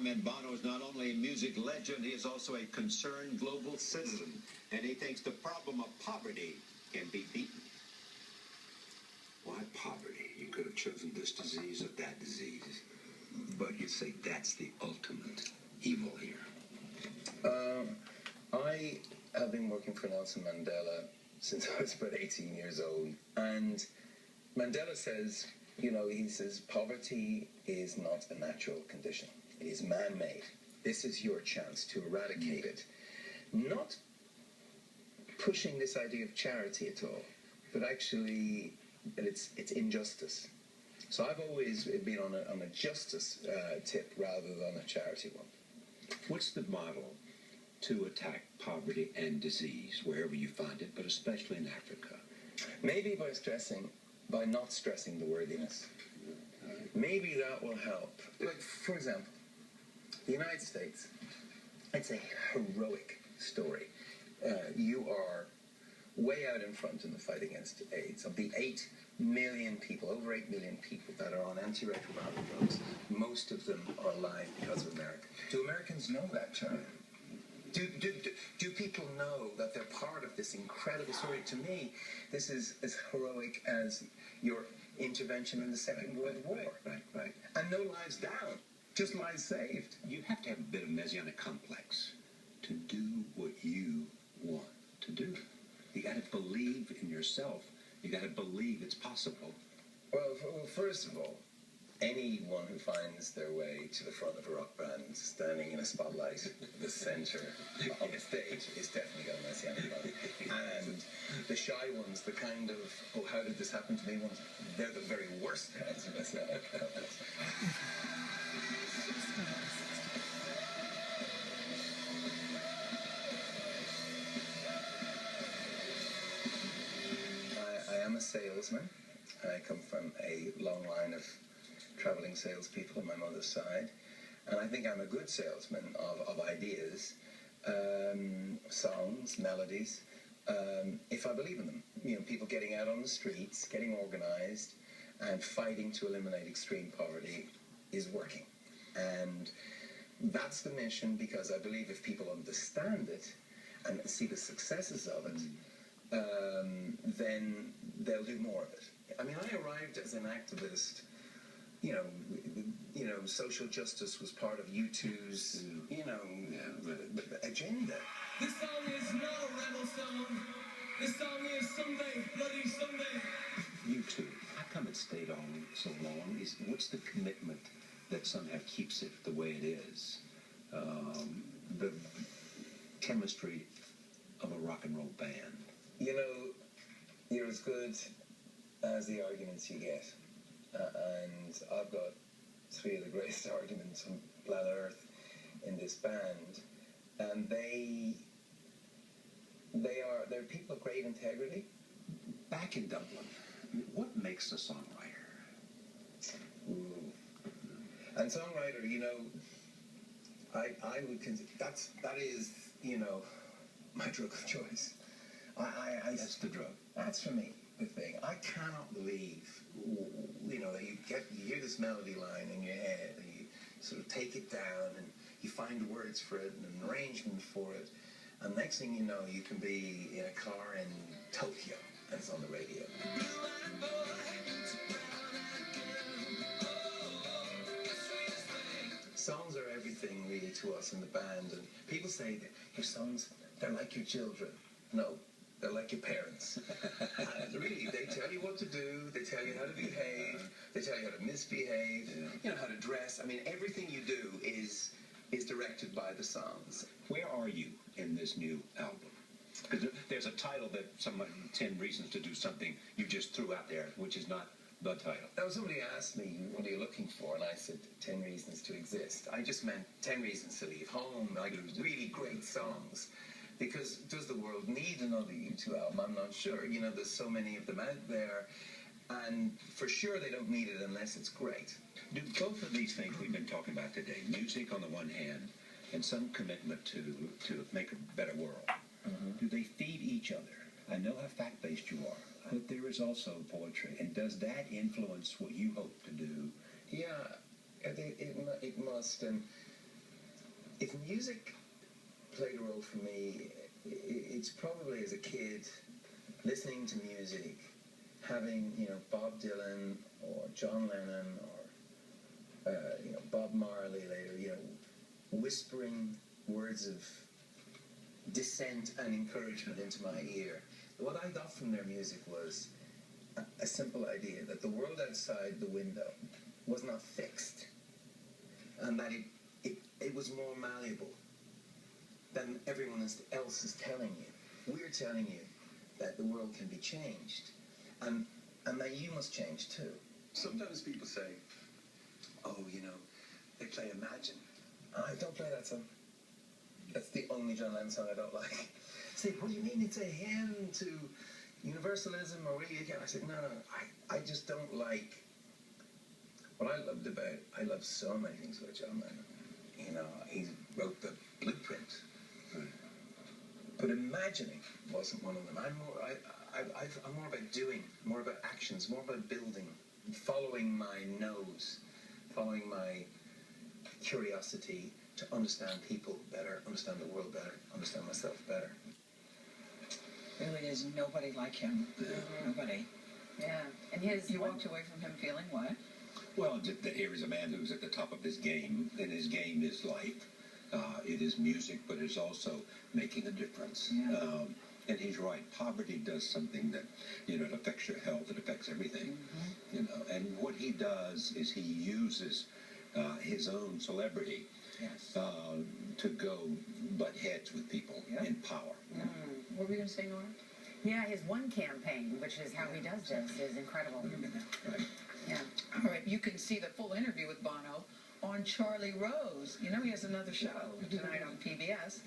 comment, Bono is not only a music legend, he is also a concerned global citizen. And he thinks the problem of poverty can be beaten. Why poverty? You could have chosen this disease or that disease. But you say that's the ultimate evil here. I have been working for Nelson Mandela since I was about 18 years old. And Mandela says, he says, poverty is not a natural condition. It is man-made. This is your chance to eradicate it. Not pushing this idea of charity at all, but actually it's injustice. So I've always been on a justice tip rather than a charity one. What's the model to attack poverty and disease wherever you find it, but especially in Africa? Maybe by not stressing the worthiness. Maybe that will help. Like, for example, the United States, it's a heroic story. You are way out in front in the fight against AIDS. Of the 8 million people, over 8 million people that are on antiretroviral drugs, most of them are alive because of America. Do Americans know that, Charlie? Do people know that they're part of this incredible story? To me, this is as heroic as your intervention in the Second World War. Right. And no lives down, just lives saved. You have to have a bit of messianic complex to do what you want to do. You got to believe in yourself. You got to believe it's possible. Well, first of all, anyone who finds their way to the front of a rock band standing in a spotlight at the center of the stage is definitely got a messianic complex. And the shy ones, the kind of, oh, how did this happen to me ones, they're the very worst kinds of messianic complex. I am a salesman. I come from a long line of traveling salespeople on my mother's side, and I think I'm a good salesman of ideas, songs, melodies, if I believe in them. People getting out on the streets, getting organized, and fighting to eliminate extreme poverty is working. And that's the mission, because I believe if people understand it and see the successes of it, then they'll do more of it. I mean, I arrived as an activist. Social justice was part of U2's, agenda. This song is not a rebel song. This song is Someday, Bloody Someday. U2, how come it stayed on so long? What's the commitment that somehow keeps it the way it is? The chemistry of a rock and roll band. You're as good as the arguments you get. And I've got 3 of the greatest arguments on planet Earth in this band. And they're people of great integrity. Back in Dublin, what makes a songwriter? Ooh. And songwriter, I would consider that is, my drug of choice. That's the drug. That's for me the thing. I cannot believe, that you hear this melody line in your head and you sort of take it down and you find words for it and an arrangement for it, and next thing you know, you can be in a car in Tokyo and it's on the radio. Songs are everything really to us in the band, and people say that your songs, they're like your children. No, they're like your parents. And really, they tell you what to do, they tell you how to behave, they tell you how to misbehave, how to dress. I mean, everything you do is directed by the songs. Where are you in this new album? Because there's a title that 10 Reasons to Do Something you just threw out there, which is not the title. Now, somebody asked me, what are you looking for? And I said, 10 Reasons to Exist. I just meant 10 Reasons to Leave Home, like really great songs. Because does the world need another U2 album? I'm not sure. There's so many of them out there. And for sure they don't need it unless it's great. Do both of these things we've been talking about today, music on the one hand, and some commitment to make a better world, do they feed each other? I know how fact-based you are, but there is also poetry. And does that influence what you hope to do? Yeah, it must. And if music played a role for me, it's probably as a kid listening to music, having, you know, Bob Dylan or John Lennon or, you know, Bob Marley later, you know, whispering words of dissent and encouragement into my ear. What I got from their music was a simple idea that the world outside the window was not fixed, and that it was more malleable than everyone else is telling you. We're telling you that the world can be changed, and that you must change too. Sometimes people say, oh, you know, they play Imagine. I don't play that song. That's the only John Lennon song I don't like. Say, what do you mean it's a hymn to universalism or really again? I said, no, I just don't like what I love so many things about John Lennon. You know, he wrote the blueprint. But imagining wasn't one of them. I'm more about doing, more about actions, more about building, following my nose, following my curiosity to understand people better, understand the world better, understand myself better. Really is nobody like him. Nobody. Yeah. And you walked away from him feeling what? Well, here is a man who's at the top of his game, and his game is life. It is music, but it's also making a difference. Yeah. And he's right. Poverty does something that, you know, it affects your health. It affects everything. You know, and what he does is he uses his own celebrity to go butt heads with people in power. What were you going to say, Nora? Yeah, his One campaign, which is how he does this, is incredible. Right. Yeah. All right, you can see the full interview with Bono on Charlie Rose. You know, he has another show tonight on PBS.